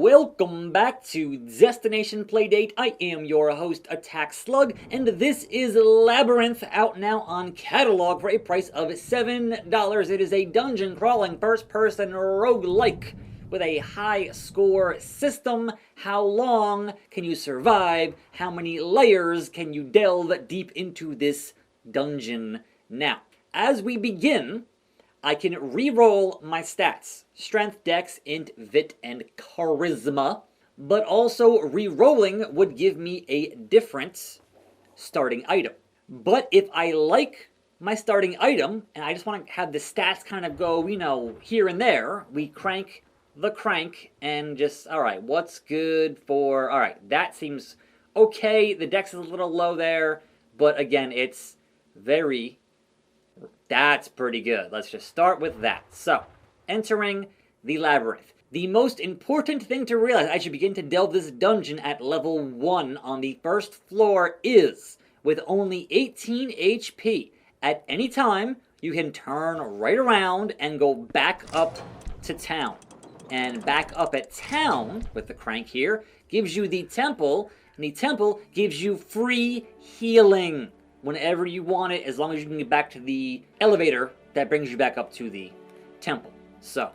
Welcome back to Destination Playdate. I am your host, Attack Slug, and this is Labyrinth, out now on catalog for a price of $7. It is a dungeon crawling first-person roguelike with a high score system. How long can you survive? How many layers can you delve deep into this dungeon? Now, as we begin, I can re-roll my stats. Strength, Dex, Int, Vit, and Charisma. But also, re-rolling would give me a different starting item. But if I like my starting item, and I just want to have the stats kind of go, here and there, we crank the crank and just, alright, what's good for... Alright, that seems okay. The Dex is a little low there. But again, it's very... That's pretty good. Let's just start with that. So, entering the Labyrinth. The most important thing to realize as you begin to delve this dungeon at level 1 on the first floor is, with only 18 HP, at any time, you can turn right around and go back up to town. And back up at town, with the crank here, gives you the temple, and the temple gives you free healing whenever you want it, as long as you can get back to the elevator that brings you back up to the temple. So,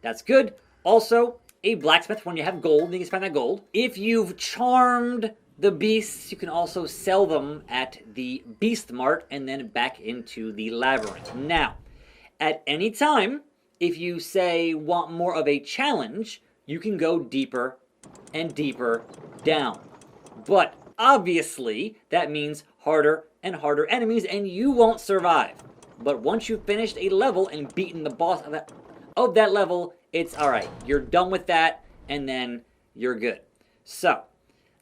that's good. Also, a blacksmith when you have gold, you can spend that gold. If you've charmed the beasts, you can also sell them at the Beast Mart and then back into the Labyrinth. Now, at any time, if you say want more of a challenge, you can go deeper and deeper down. But obviously, that means harder and harder enemies, and you won't survive. But once you've finished a level and beaten the boss of that level, it's alright. You're done with that, and then you're good. So,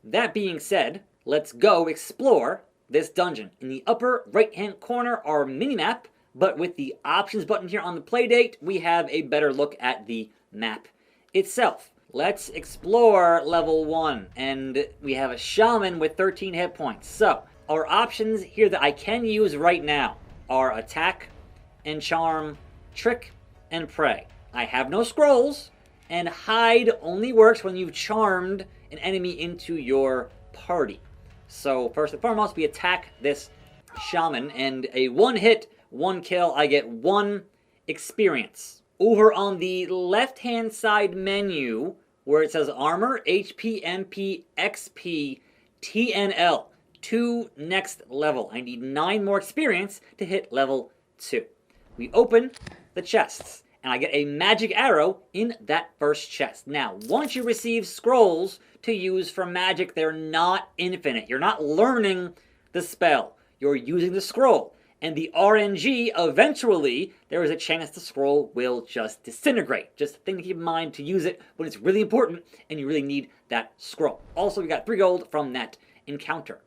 that being said, let's go explore this dungeon. In the upper right-hand corner, our minimap, but with the options button here on the Playdate, we have a better look at the map itself. Let's explore level 1, and we have a shaman with 13 hit points. So, our options here that I can use right now are attack and charm, trick and pray. I have no scrolls, and hide only works when you've charmed an enemy into your party. So first and foremost, we attack this shaman, and a 1-hit, 1-kill, I get 1 experience. Over on the left-hand side menu, where it says armor, HP, MP, XP, TNL. 2 next level. I need 9 more experience to hit level 2. We open the chests, and I get a magic arrow in that first chest. Now, once you receive scrolls to use for magic, they're not infinite. You're not learning the spell. You're using the scroll. And the RNG, eventually, there is a chance the scroll will just disintegrate. Just a thing to keep in mind to use it when it's really important and you really need that scroll. Also, we got 3 gold from that encounter.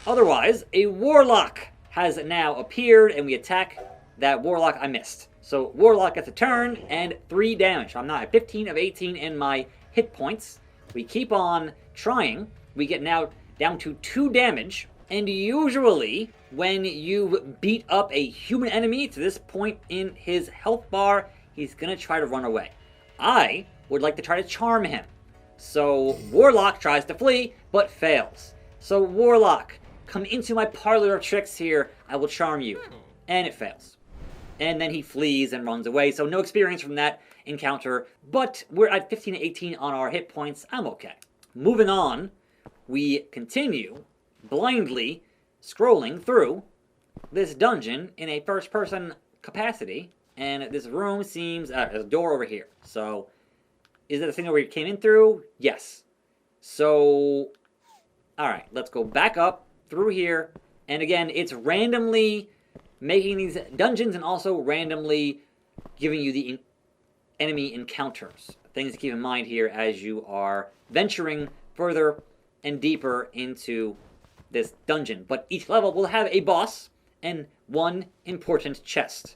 Otherwise, a warlock has now appeared, and we attack that warlock I missed. So, warlock gets a turn, and 3 damage. I'm now at 15 of 18 in my hit points. We keep on trying. We get now down to 2 damage, and usually, when you beat up a human enemy to this point in his health bar, he's gonna try to run away. I would like to try to charm him. So, warlock tries to flee, but fails. So, warlock, come into my parlor of tricks here. I will charm you. And it fails. And then he flees and runs away. So, no experience from that encounter. But we're at 15 to 18 on our hit points. I'm okay. Moving on, we continue blindly scrolling through this dungeon in a first-person capacity. And this room seems... there's a door over here. So, is that the thing where we came in through? Yes. So... Alright, let's go back up through here. And again, it's randomly making these dungeons and also randomly giving you the enemy encounters. Things to keep in mind here as you are venturing further and deeper into this dungeon. But each level will have a boss and 1 important chest.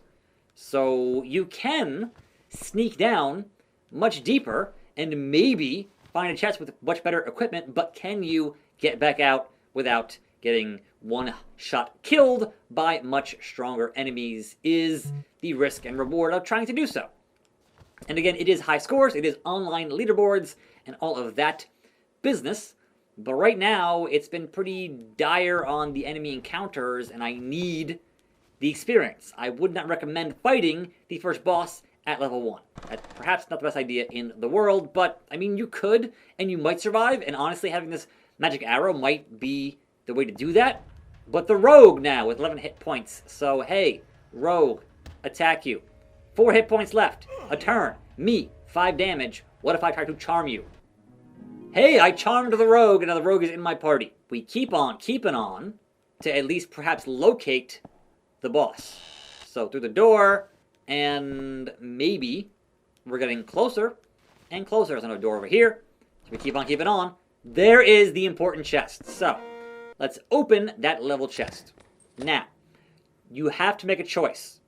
So you can sneak down much deeper and maybe find a chest with much better equipment, but can you get back out without getting 1-shot killed by much stronger enemies is the risk and reward of trying to do so. And again, it is high scores, it is online leaderboards, and all of that business. But right now, it's been pretty dire on the enemy encounters, and I need the experience. I would not recommend fighting the first boss at level 1. That's perhaps not the best idea in the world, but, I mean, you could, and you might survive, and honestly, having this magic arrow might be the way to do that. But the rogue now with 11 hit points. So, hey, rogue, attack you. 4 hit points left. A turn. Me, 5 damage. What if I try to charm you? Hey, I charmed the rogue, and now the rogue is in my party. We keep on keeping on to at least perhaps locate the boss. So through the door, and maybe we're getting closer and closer. There's another door over here. So we keep on keeping on. There is the important chest. So let's open that level chest. Now, you have to make a choice.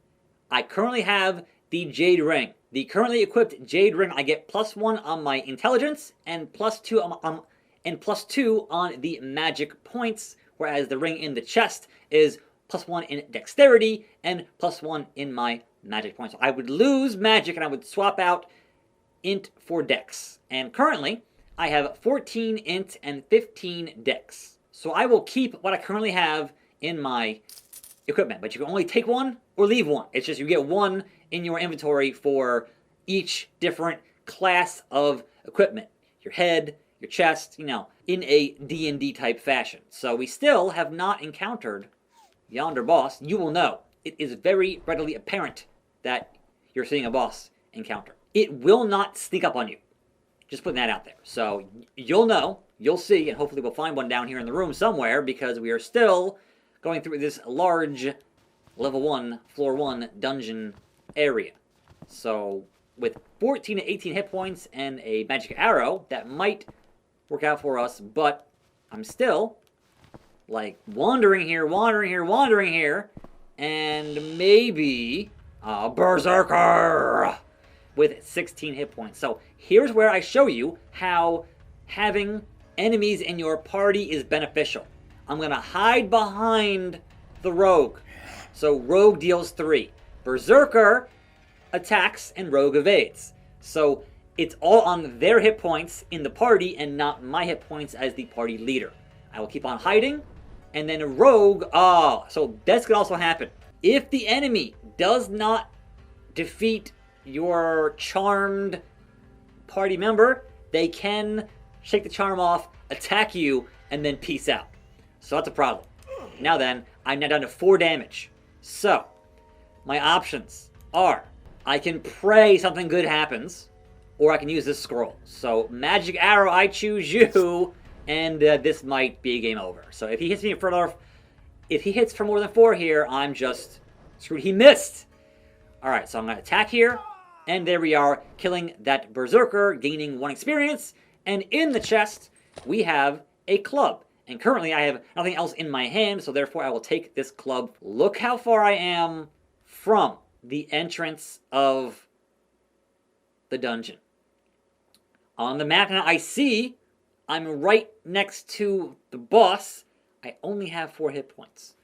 I currently have the Jade Ring. The currently equipped Jade Ring, I get +1 on my intelligence and +2 on the magic points, whereas the ring in the chest is +1 in dexterity and +1 in my magic points. So I would lose magic and I would swap out int for dex. And currently, I have 14 int and 15 dex. So I will keep what I currently have in my equipment, but you can only take one or leave one. It's just you get one in your inventory for each different class of equipment. Your head, your chest, in a D&D type fashion. So we still have not encountered yonder boss. You will know. It is very readily apparent that you're seeing a boss encounter. It will not sneak up on you. Just putting that out there. So you'll know, you'll see, and hopefully we'll find one down here in the room somewhere, because we are still going through this large level 1, floor 1 dungeon area. So with 14 to 18 hit points and a magic arrow, that might work out for us, but I'm still like wandering here, and maybe a berserker with 16 hit points. So here's where I show you how having enemies in your party is beneficial. I'm going to hide behind the rogue. So rogue deals 3. Berserker attacks and rogue evades. So it's all on their hit points in the party and not my hit points as the party leader. I will keep on hiding. And then a rogue, so that's going to also happen. If the enemy does not defeat your charmed party member, they can shake the charm off, attack you, and then peace out. So that's a problem. Now then, I'm now down to 4 damage. So, my options are, I can pray something good happens, or I can use this scroll. So, magic arrow, I choose you, and this might be a game over. So if he hits me if he hits for more than 4 here, I'm just screwed. He missed. All right, so I'm going to attack here, and there we are, killing that berserker, gaining 1 experience, and in the chest, we have a club. And currently, I have nothing else in my hand, so therefore I will take this club. Look how far I am from the entrance of the dungeon. On the map now, I see I'm right next to the boss. I only have 4 hit points.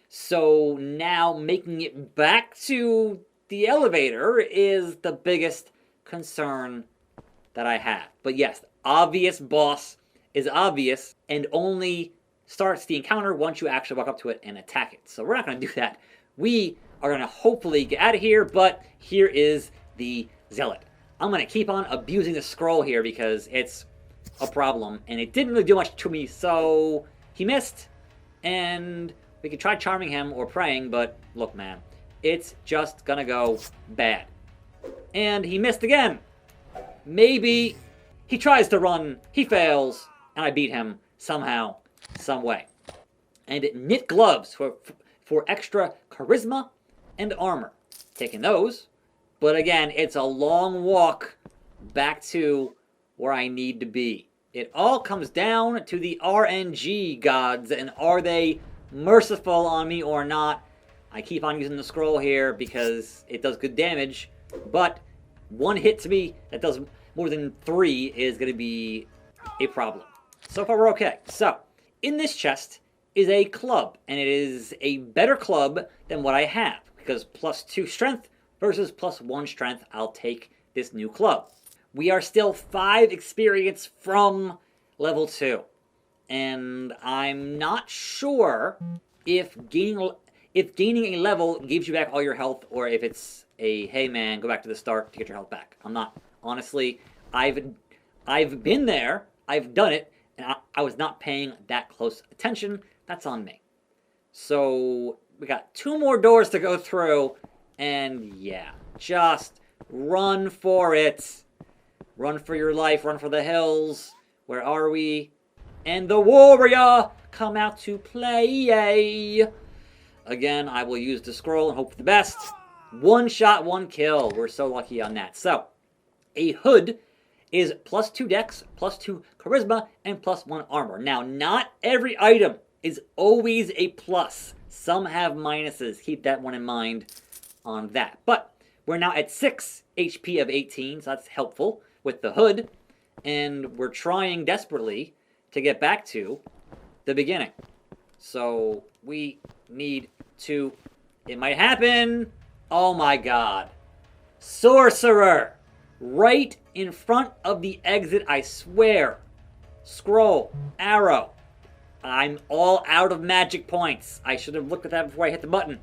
So now making it back to the elevator is the biggest concern that I have. But yes, obvious boss is obvious and only starts the encounter once you actually walk up to it and attack it. So we're not going to do that. We are going to hopefully get out of here, but here is the zealot. I'm going to keep on abusing the scroll here because it's a problem, and it didn't really do much to me, so he missed, and we could try charming him or praying, but look, man, it's just going to go bad. And he missed again. Maybe he tries to run, he fails, and I beat him somehow, some way. And knit gloves for extra charisma and armor. Taking those, but again, it's a long walk back to where I need to be. It all comes down to the RNG gods, and are they merciful on me or not? I keep on using the scroll here because it does good damage, but 1 hit to me that does more than 3 is going to be a problem. So far we're okay. So, in this chest is a club, and it is a better club than what I have, because +2 strength versus +1 strength, I'll take this new club. We are still 5 experience from level 2. And I'm not sure if gaining a level gives you back all your health, or if it's a, hey man, go back to the start to get your health back. I'm not, honestly, I've been there, I've done it, and I was not paying that close attention. That's on me. So we got 2 more doors to go through, and yeah, just run for it. Run for your life, run for the hills. Where are we? And the warrior come out to play. Again, I will use the scroll and hope for the best. 1 shot, 1 kill. We're so lucky on that. So, a hood is +2 dex, +2 charisma, and +1 armor. Now, not every item is always a plus. Some have minuses. Keep that one in mind on that. But we're now at 6 HP of 18, so that's helpful with the hood. And we're trying desperately to get back to the beginning. So we need to... It might happen! Oh my god. Sorcerer! Right in front of the exit, I swear. Scroll. Arrow. I'm all out of magic points. I should have looked at that before I hit the button.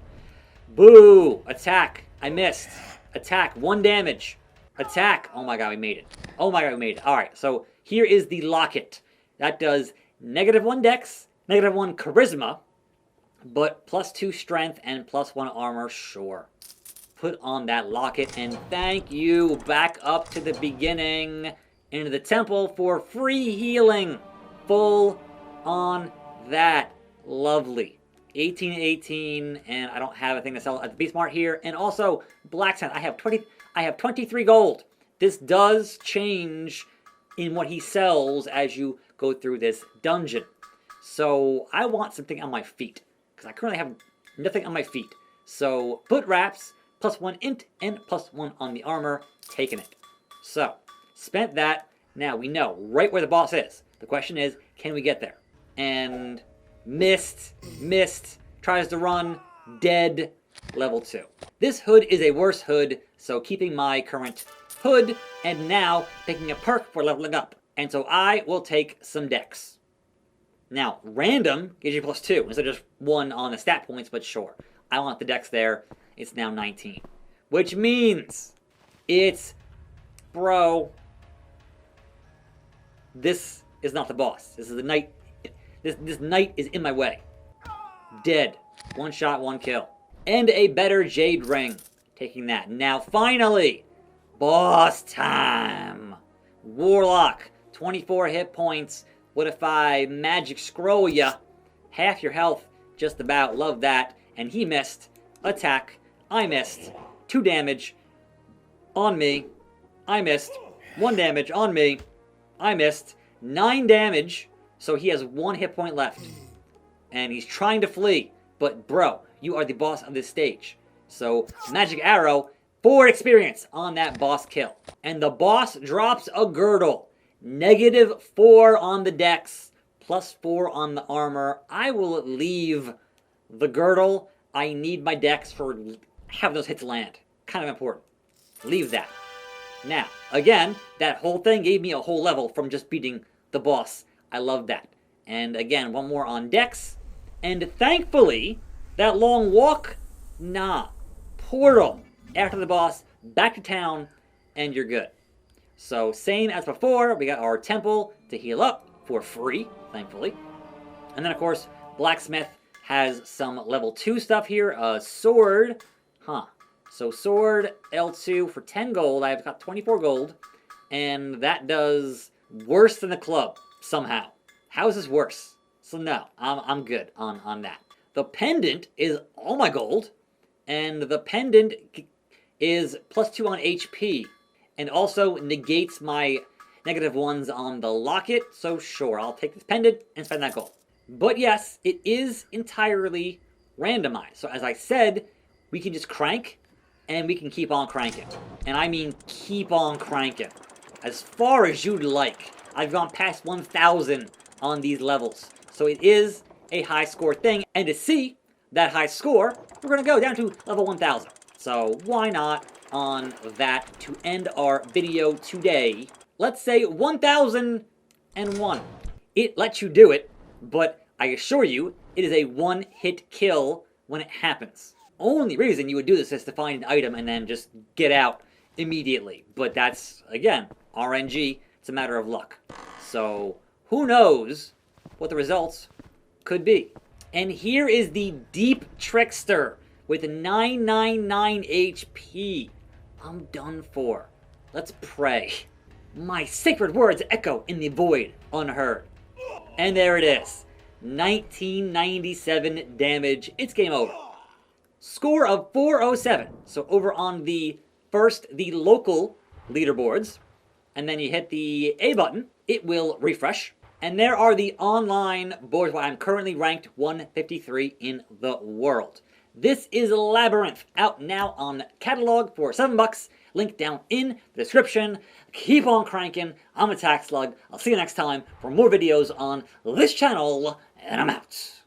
Boo! Attack. I missed. Attack. 1 damage. Attack. Oh my god, we made it. Oh my god, we made it. Alright, so here is the locket. That does -1 dex, -1 charisma, but +2 strength and +1 armor, sure. Put on that locket, and thank you. Back up to the beginning, into the temple for free healing. Full on that. Lovely. 18, and I don't have a thing to sell at the Beast Mart here. And also, blacksmith. I have 23 gold. This does change in what he sells as you go through this dungeon. So I want something on my feet, because I currently have nothing on my feet. So foot wraps, +1 int, and +1 on the armor, taking it. So, spent that. Now we know right where the boss is. The question is, can we get there? And missed, tries to run, dead, level 2. This hood is a worse hood, so keeping my current hood, and now taking a perk for leveling up. And so I will take some dex. Now, random gives you +2, instead of just 1 on the stat points, but sure. I want the dex there. It's now 19. Which means it's, bro, this is not the boss. This is the knight. This knight is in my way. Dead. 1 shot, 1 kill. And a better jade ring. Taking that. Now, finally, boss time. Warlock. 24 hit points. What if I magic scroll ya? Half your health. Just about. Love that. And he missed. Attack. I missed. 2 damage. On me. I missed. 1 damage. On me. I missed. 9 damage. So he has 1 hit point left. And he's trying to flee. But bro, you are the boss of this stage. So magic arrow. 4 experience on that boss kill. And the boss drops a girdle. -4 on the dex, +4 on the armor. I will leave the girdle. I need my dex for having those hits land. Kind of important. Leave that. Now, again, that whole thing gave me a whole level from just beating the boss. I love that. And again, 1 more on dex. And thankfully, that long walk, nah. Portal. After the boss, back to town, and you're good. So, same as before, we got our temple to heal up for free, thankfully. And then, of course, blacksmith has some level 2 stuff here. A sword. So, sword, L2 for 10 gold. I've got 24 gold. And that does worse than the club, somehow. How is this worse? So, no, I'm good on that. The pendant is all my gold. And the pendant is +2 on HP. And also negates my -1s on the locket. So sure, I'll take this pendant and spend that gold. But yes, it is entirely randomized. So as I said, we can just crank, and we can keep on cranking. And I mean keep on cranking. As far as you'd like. I've gone past 1,000 on these levels. So it is a high score thing. And to see that high score, we're going to go down to level 1,000. So why not? on that to end our video today. Let's say 1001. It lets you do it, but I assure you, it is a one-hit kill when it happens. Only reason you would do this is to find an item and then just get out immediately. But that's, again, RNG. It's a matter of luck. So, who knows what the results could be. And here is the Deep Trickster with 999 HP. I'm done for. Let's pray. My sacred words echo in the void, unheard. And there it is. 1997 damage. It's game over. Score of 407. So over on the local leaderboards, and then you hit the A button, it will refresh. And there are the online boards where I'm currently ranked 153 in the world. This is Labyrinth, out now on catalog for $7. Link down in the description. Keep on cranking. I'm Attack Slug. I'll see you next time for more videos on this channel, and I'm out.